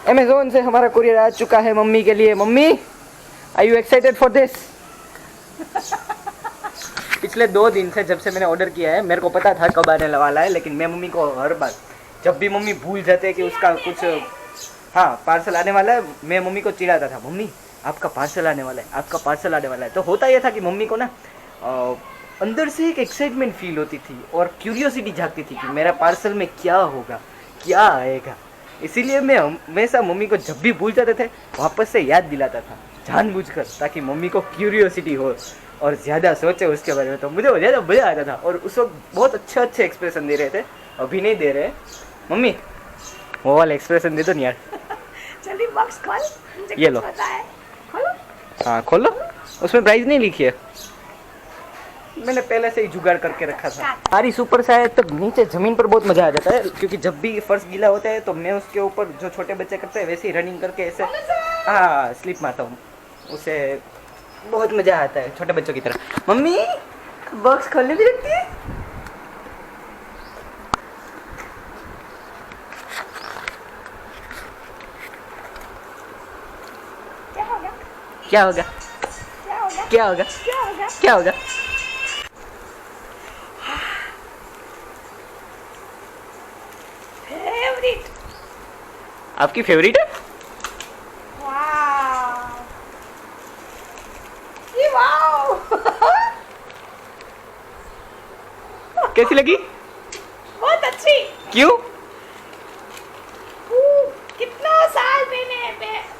Amazon से हमारा courier आ चुका है मम्मी के लिए। Mummy, are you excited for this? पिछले 2 दिन से जब से मैंने ऑर्डर किया है, मेरे को पता था कब आने वाला है, लेकिन मैं मम्मी को हर बार जब भी मम्मी भूल जाते हैं कि उसका कुछ पार्सल आने वाला है, मैं मम्मी को चिढ़ाता था, मम्मी आपका पार्सल आने वाला है, आपका पार्सल आने वाला है। तो होता यह था कि मम्मी को ना अंदर से एक एक्साइटमेंट फील होती थी और क्यूरियोसिटी जागती थी कि मेरा पार्सल में क्या होगा, क्या आएगा। इसीलिए मैं हमेशा मम्मी को जब भी भूल जाते थे वापस से याद दिलाता था जानबूझकर, ताकि मम्मी को क्यूरियोसिटी हो और ज़्यादा सोचे उसके बारे में। तो मुझे ज़्यादा मज़ा आता था और उस वक्त बहुत अच्छे एक्सप्रेशन दे रहे थे। अभी नहीं दे रहे। मम्मी वो वाला एक्सप्रेशन दे दो नहीं यार। जल्दी बॉक्स खोल, मुझे ये कुछ लो। पता है। खोलो। हाँ खोलो, उसमें प्राइस नहीं लिखी है, मैंने पहले से ही जुगाड़ करके रखा था। बारिश ऊपर से आए तब नीचे ज़मीन पर बहुत मज़ा आ जाता है, क्योंकि जब भी फर्श गीला होता है तो मैं उसके ऊपर जो छोटे बच्चे करते हैं वैसे ही रनिंग करके ऐसे स्लिप मारता हूँ, उसे बहुत मज़ा आता है छोटे बच्चों की तरह। मम्मी बॉक्स खोलने भी रखती है। क्या होगा? क्या होगा? क्या होगा? क्या होगा? क्या होगा? क्या होगा? फेवरेट। आपकी फेवरेट है? वाव। ये वाव। कैसी लगी? बहुत अच्छी। क्यों?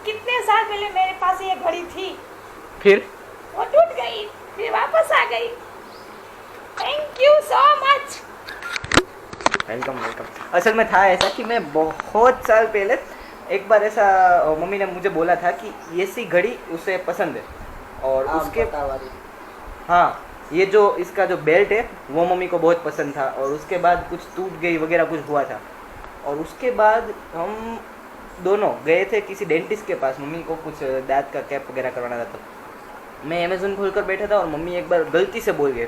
कितने साल पहले मेरे पास ये घड़ी थी, फिर वो टूट गई, फिर वापस आ गई। Thank you so much. Welcome welcome. असल में था ऐसा कि मैं बहुत साल पहले एक बार ऐसा मम्मी ने मुझे बोला था कि ये सी घड़ी उसे पसंद है, और उसके हाँ ये जो इसका जो बेल्ट है वो मम्मी को बहुत पसंद था, और उसके बाद कुछ टूट गई वगैरह कुछ हुआ था, और उसके बाद हम दोनों गए थे किसी डेंटिस्ट के पास, मम्मी को कुछ दांत का कैप वगैरह करवाना था। तो मैं अमेज़न खोल कर बैठा था और मम्मी एक बार गलती से बोल गए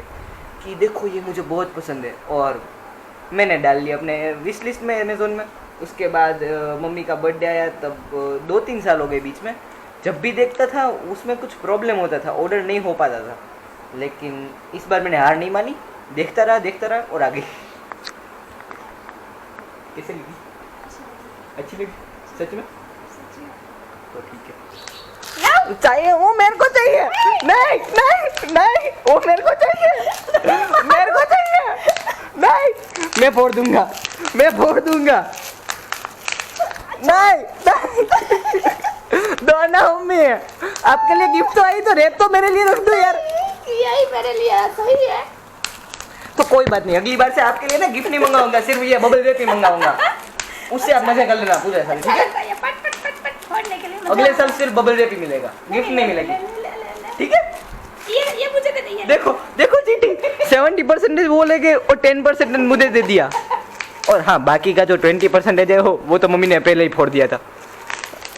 कि देखो ये मुझे बहुत पसंद है, और मैंने डाल लिया अपने विश लिस्ट में अमेज़न में। उसके बाद मम्मी का बर्थडे आया, तब 2-3 साल हो गए बीच में, जब भी देखता था उसमें कुछ प्रॉब्लम होता था, ऑर्डर नहीं हो पाता था। लेकिन इस बार मैंने हार नहीं मानी, देखता रहा और आ गई। कैसे लगी? अच्छी लगी सच में? तो ठीक है। चाहिए वो मेरे को चाहिए। नहीं नहीं नहीं वो मेरे को चाहिए, मेरे को चाहिए। नहीं मैं फोड़ दूंगा, मैं फोड़ दूंगा। नहीं दो ना मम्मी, आपके लिए गिफ्ट तो आई, तो रेत तो मेरे लिए रख दो यार। यही मेरे लिए सही है। तो कोई बात नहीं, अगली बार से आपके लिए ना गिफ्ट नहीं मंगाऊंगा, सिर्फ ये बबल रेत ही मंगाऊंगा, उससे आप मजे कर लेना पूरे साल, ठीक है? ये पट पट पट पट फोड़ने के लिए अगले साल सिर्फ बबल रेप ही मिलेगा, गिफ्ट नहीं मिलेगी, ठीक है? ये मुझे दे दीजिए। देखो देखो चीटिंग, 70% वो लेके और 10% मुझे दे दिया, और हाँ बाकी का जो 20% है वो तो मम्मी ने पहले ही फोड़ दिया था।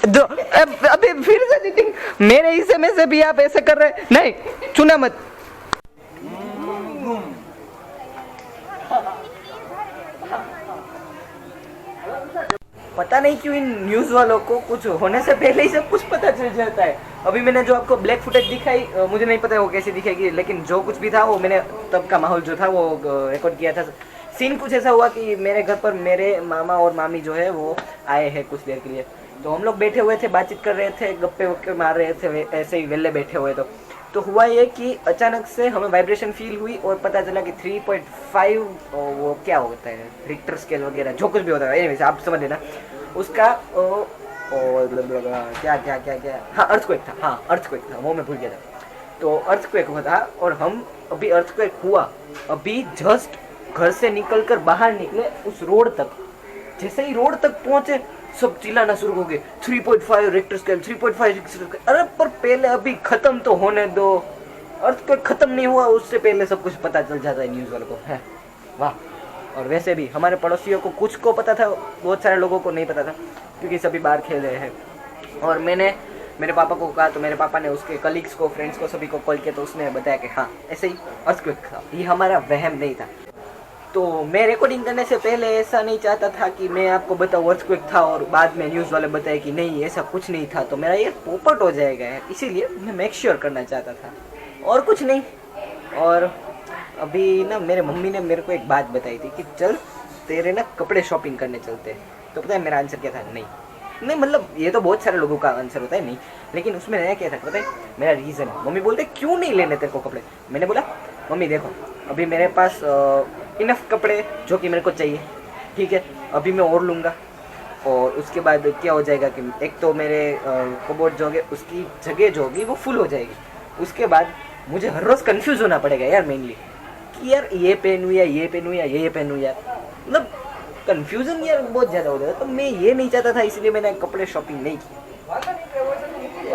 अभी फिर से चीटिंग, मेरे हिस्से में से भी आप ऐसे कर रहे हैं। नहीं चुना मत। पता नहीं क्यों इन न्यूज़ वालों को कुछ होने से पहले ही सब कुछ पता चल जाता है। अभी मैंने जो आपको ब्लैक फुटेज दिखाई, मुझे नहीं पता वो कैसी दिखेगी, लेकिन जो कुछ भी था वो मैंने तब का माहौल जो था वो रिकॉर्ड किया था। सीन कुछ ऐसा हुआ कि मेरे घर पर मेरे मामा और मामी जो है वो आए हैं कुछ देर के लिए, तो हम लोग बैठे हुए थे, बातचीत कर रहे थे, गप्पे वप्पे मार रहे थे, ऐसे ही वेले बैठे हुए। तो हुआ ये कि अचानक से हमें वाइब्रेशन फील हुई और पता चला कि 3.5 वो क्या होता है, रिक्टर स्केल वगैरह जो कुछ भी होता है, एनीवेज आप समझ लेना उसका। क्या क्या क्या क्या हाँ अर्थक्वेक था, हाँ अर्थक्वेक था, वो मैं भूल गया था। तो अर्थक्वेक हुआ था, और हम अभी अर्थक्वेक हुआ, अभी जस्ट घर से निकल कर बाहर निकले उस रोड तक, जैसे ही रोड तक पहुंचे सब चिल्लाना शुरू हो गए, 3.5 रिक्टर स्केल, 3.5 रिक्टर स्केल। अरे पर पहले अभी खत्म तो होने दो, अर्थक्वेक खत्म नहीं हुआ उससे पहले सब कुछ पता चल जाता है न्यूज़ वालों को, है वाह। और वैसे भी हमारे पड़ोसियों को कुछ को पता था, बहुत सारे लोगों को नहीं पता था, क्योंकि सभी बाहर खेल रहे हैं। और मैंने मेरे पापा को कहा, तो मेरे पापा ने उसके कलीग्स को, फ्रेंड्स को, सभी को कॉल किया, तो उसने बताया कि हाँ ऐसे ही अर्थक्वेक था, ये हमारा वहम नहीं था। तो मैं रिकॉर्डिंग करने से पहले ऐसा नहीं चाहता था कि मैं आपको बताऊँ अर्थक्वेक था और बाद में न्यूज़ वाले बताए कि नहीं ऐसा कुछ नहीं था, तो मेरा ये पोपट हो जाएगा यार, इसीलिए मैं मेक श्योर करना चाहता था और कुछ नहीं। और अभी ना मेरे मम्मी ने मेरे को एक बात बताई थी कि चल तेरे ना कपड़े शॉपिंग करने चलते हैं। तो पता है मेरा आंसर क्या था? नहीं नहीं, मतलब ये तो बहुत सारे लोगों का आंसर होता है नहीं, लेकिन उसमें नया क्या था पता है? मेरा रीज़न। मम्मी बोलते क्यों नहीं लेने तेरे को कपड़े? मैंने बोला मम्मी देखो अभी मेरे पास इनफ कपड़े जो कि मेरे को चाहिए, ठीक है, अभी मैं और लूँगा और उसके बाद क्या हो जाएगा कि एक तो मेरे कबोर्ड जो होंगे उसकी जगह जो होगी वो फुल हो जाएगी। उसके बाद मुझे हर रोज़ कंफ्यूज होना पड़ेगा यार मेनली कि यार ये पहनूँ या ये पहनूँ या ये पहनूँ यार, मतलब कंफ्यूजन यार बहुत ज़्यादा हो जाता। तो मैं ये नहीं चाहता था, इसलिए मैंने कपड़े शॉपिंग नहीं की।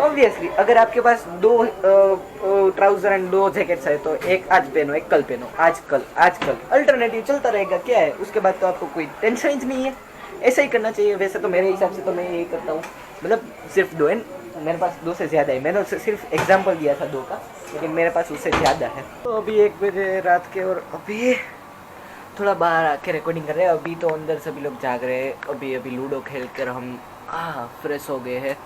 ऑब्वियसली अगर आपके पास 2 ट्राउजर एंड 2 जैकेट्स है तो एक आज पहनो एक कल पहनो, आज कल अल्टरनेटिव चलता रहेगा, क्या है उसके बाद तो आपको कोई टेंशन ही नहीं है। ऐसा ही करना चाहिए। वैसे तो मेरे हिसाब से तो मैं यही करता हूँ, मतलब सिर्फ 2 है, मेरे पास 2 से ज़्यादा है। मैंने सिर्फ एग्जाम्पल दिया था 2 का, लेकिन मेरे पास उससे ज़्यादा है। तो अभी 1 बजे रात के और अभी थोड़ा बाहर आके रिकॉर्डिंग कर रहे हैं। अभी तो अंदर सभी लोग जाग रहे हैं। अभी लूडो खेल कर हम फ्रेश हो गए हैं।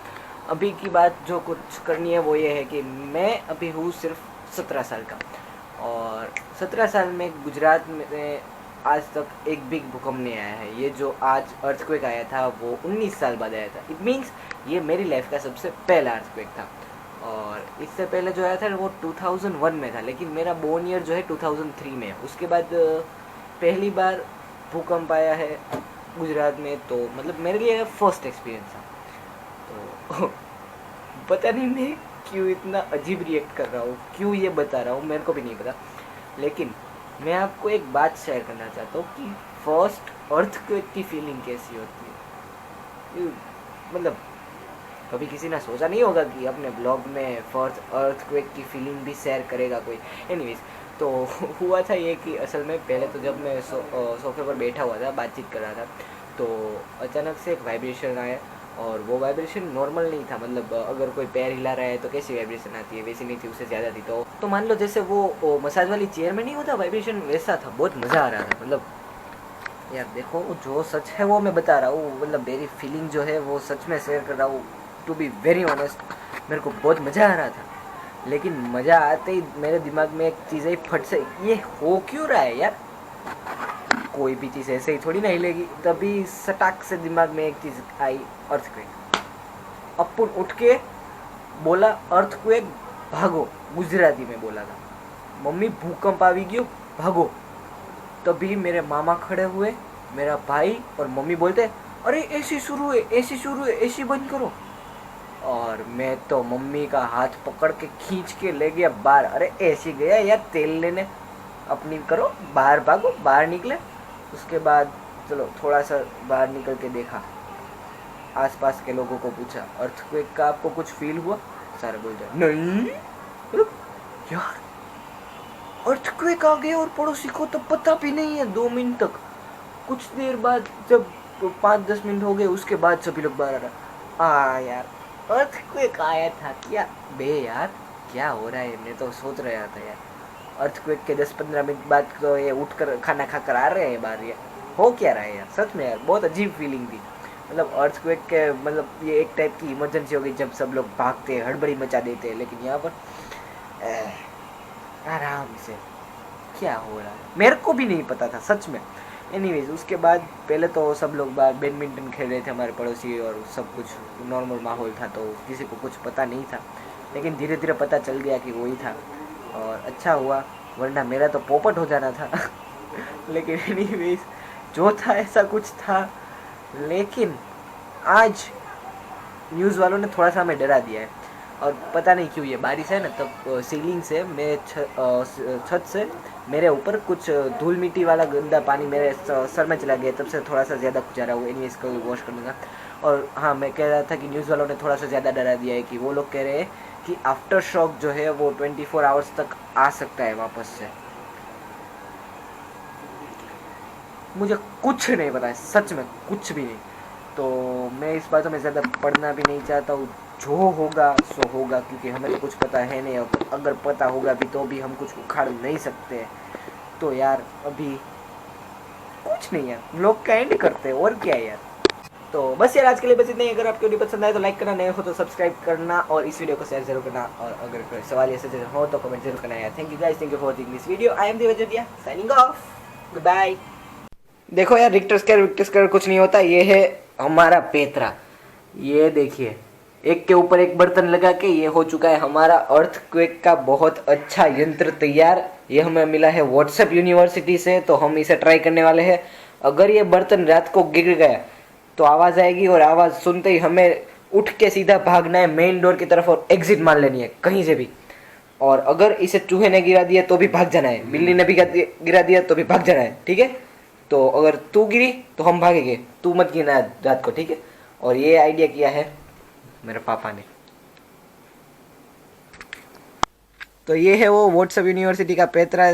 अभी की बात जो कुछ करनी है वो ये है कि मैं अभी हूँ सिर्फ 17 साल का, और 17 साल में गुजरात में आज तक एक बिग भूकंप नहीं आया है। ये जो आज अर्थक्वेक आया था वो 19 साल बाद आया था। इट मीन्स ये मेरी लाइफ का सबसे पहला अर्थक्वेक था। और इससे पहले जो आया था वो 2001 में था, लेकिन मेरा बोर्न ईयर जो है 2003 में है। उसके बाद पहली बार भूकंप आया है गुजरात में, तो मतलब मेरे लिए फर्स्ट एक्सपीरियंस था। तो पता नहीं मैं क्यों इतना अजीब रिएक्ट कर रहा हूँ, क्यों ये बता रहा हूँ मेरे को भी नहीं पता, लेकिन मैं आपको एक बात शेयर करना चाहता हूँ कि फर्स्ट अर्थक्वेक की फीलिंग कैसी होती है। मतलब कभी किसी ने सोचा नहीं होगा कि अपने ब्लॉग में फर्स्ट अर्थक्वेक की फीलिंग भी शेयर करेगा कोई। एनीवेज, तो हुआ था ये कि असल में पहले तो जब मैं सोफे पर बैठा हुआ था बातचीत कर रहा था, तो अचानक से एक वाइब्रेशन आया, और वो वाइब्रेशन नॉर्मल नहीं था। मतलब अगर कोई पैर हिला रहा है तो कैसी वाइब्रेशन आती है वैसी नहीं थी, उससे ज़्यादा थी। तो मान लो जैसे वो मसाज वाली चेयर में नहीं होता वाइब्रेशन, वैसा था। बहुत मज़ा आ रहा था। मतलब यार देखो जो सच है वो मैं बता रहा हूँ, मतलब मेरी फीलिंग जो है वो सच में शेयर कर रहा हूँ। टू बी वेरी ऑनेस्ट, मेरे को बहुत मज़ा आ रहा था, लेकिन मज़ा आते ही मेरे दिमाग में एक चीज़ आई फट से, ये हो क्यों रहा है यार? कोई भी चीज़ ऐसे ही थोड़ी ना हिलेगी। तभी सटाक से दिमाग में एक चीज़ आई, अर्थक्वेक। अपन उठ के बोला अर्थक्वेक भागो, गुजराती में बोला था। मम्मी भूकंप आ गयो भागो। तभी मेरे मामा खड़े हुए, मेरा भाई और मम्मी बोलते अरे एसी शुरू है, एसी शुरू है, एसी बंद करो। और मैं तो मम्मी का हाथ पकड़ के खींच के ले गया बाहर। अरे एसी गया यार तेल लेने, अपनी करो, बाहर भागो। बाहर निकले, उसके बाद चलो थोड़ा सा बाहर निकल के देखा, आसपास के लोगों को पूछा अर्थक्वेक का आपको कुछ फील हुआ? सारे बोलते नहीं। यार अर्थक्वेक आ गया और पड़ोसी को तो पता भी नहीं है 2 मिनट तक। कुछ देर बाद जब 5-10 मिनट हो गए उसके बाद सभी लोग बाहर आ रहा, यार अर्थक्वेक आया था क्या बे यार, क्या हो रहा है? मैं तो सोच रहा था यार अर्थक्वेक के 10-15 मिनट बाद तो ये उठकर खाना खाकर आ रहे हैं बाहर, ये हो क्या रहा है यार? सच में यार बहुत अजीब फीलिंग थी। मतलब अर्थक्वेक के मतलब ये एक टाइप की इमरजेंसी हो गई जब सब लोग भागते हड़बड़ी मचा देते हैं, लेकिन यहाँ पर आराम से क्या हो रहा है मेरे को भी नहीं पता था सच में। एनीवेज, उसके बाद पहले तो सब लोग बाहर बैडमिंटन खेल रहे थे हमारे पड़ोसी, और सब कुछ नॉर्मल माहौल था, तो किसी को कुछ पता नहीं था, लेकिन धीरे धीरे पता चल गया कि वही था, और अच्छा हुआ, वरना मेरा तो पोपट हो जाना था। लेकिन एनीवेज जो था ऐसा कुछ था। लेकिन आज न्यूज़ वालों ने थोड़ा सा हमें डरा दिया है, और पता नहीं क्यों, ये बारिश है ना, तब सीलिंग से मेरे छत से मेरे ऊपर कुछ धूल मिट्टी वाला गंदा पानी मेरे सर में चला गया, तब से थोड़ा सा ज़्यादा गुजारा हुआ। इन्हें इसको वॉश कर दूँगा। और हाँ, मैं कह रहा था कि न्यूज़ वालों ने थोड़ा सा ज़्यादा डरा दिया है कि वो लोग कह रहे हैं कि आफ्टर शॉक जो है वो 24 आवर्स तक आ सकता है वापस से। मुझे कुछ नहीं पता है, सच में कुछ भी नहीं, तो मैं इस बातों में ज़्यादा पढ़ना भी नहीं चाहता हूँ। जो होगा सो होगा, क्योंकि हमें तो कुछ पता है नहीं, और अगर पता होगा भी तो भी हम कुछ उखाड़ नहीं सकते। तो यार अभी कुछ नहीं यार, लोग का एंड करते हैं और क्या है यार। तो बस यार आज के लिए बस इतना ही। अगर आपको वीडियो पसंद आए तो लाइक करना, नए हो तो सब्सक्राइब करना और इस वीडियो को शेयर जरूर करना। और अगर कोई सवाल या सजेशन हो तो कमेंट जरूर करना यार। Thank you guys, thank you for watching this video. I am Devjotiya signing off, goodbye. देखो यार रिक्टर स्क्वायर कुछ नहीं होता, ये है हमारा पेतरा। ये देखिए एक के ऊपर एक बर्तन लगा के ये हो चुका है हमारा अर्थक्वेक का बहुत अच्छा यंत्र तैयार। ये हमें मिला है व्हाट्सएप यूनिवर्सिटी से, तो हम इसे ट्राई करने वाले हैं। अगर ये बर्तन रात को गिर गया तो आवाज़ आएगी और आवाज़ सुनते ही हमें उठ के सीधा भागना है मेन डोर की तरफ और एग्जिट मार लेनी है कहीं से भी। और अगर इसे चूहे ने गिरा दिया तो भी भाग जाना है, बिल्ली ने भी गिरा दिया तो भी भाग जाना है, ठीक है। तो अगर तू गिरी तो हम भागेंगे, तू मत गिरना रात को, ठीक है। और ये आइडिया किया है मेरे पापा ने। तो ये है वो व्हाट्सएप यूनिवर्सिटी का पेतरा।